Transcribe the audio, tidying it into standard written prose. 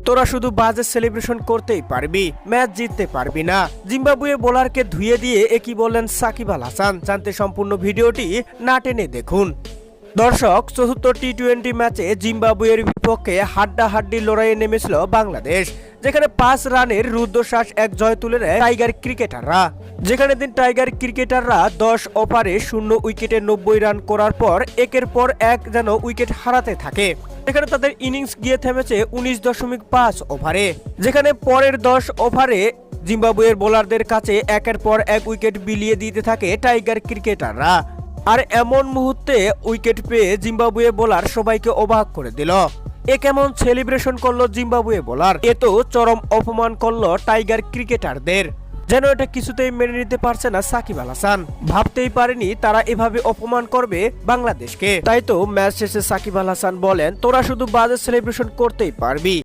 তোরা শুধু বাজে সেলিব্রেশন করতেই পারবি, ম্যাচ জিততে পারবি না। জিম্বাবুয়ে বোলারকে ধুয়ে দিয়ে একই বললেন সাকিব আল হাসান। জানতে সম্পূর্ণ ভিডিওটি না টেনে দেখুন। দর্শক, চতুর্থ টি-20 ম্যাচে জিম্বাবুয়ের বিপক্ষে হাড্ডাহাড্ডি লড়াইয়ে নেমেছিল বাংলাদেশ, যেখানে 5 রানের রুদ্ধশ্বাস এক জয় তুলে নেয় টাইগার ক্রিকেটাররা। যেখানে টাইগার ক্রিকেটাররা 10 ওভারে 0 উইকেটে 90 রান করার পর একের পর এক যেন উইকেট হারাতে থাকে। যেখানে তাদের ইনিংস গিয়ে থেমেছে 19.5 ওভারে। যেখানে পরের 10 ওভারে জিম্বাবুয়ের বোলারদের কাছে একের পর এক উইকেট বিলিয়ে দিতে থাকে টাইগার ক্রিকেটাররা। আর এমন মুহূর্তে উইকেট পেয়ে জিম্বাবুয়ে বোলার সবাইকে অবাক করে দিল। এ কেমন সেলিব্রেশন করলো জিম্বাবুয়ে বোলার? এ তো চরম অপমান করলো টাইগার ক্রিকেটারদের। যেন এটা কিছুতেই মেনে নিতে পারছে না সাকিব আল হাসান। ভাবতেই পারেনি তারা এভাবে অপমান করবে বাংলাদেশকে। তাই তো ম্যাচ শেষে সাকিব আল হাসান বলেন, তোরা শুধু বাজে সেলিব্রেশন করতেই পারবি।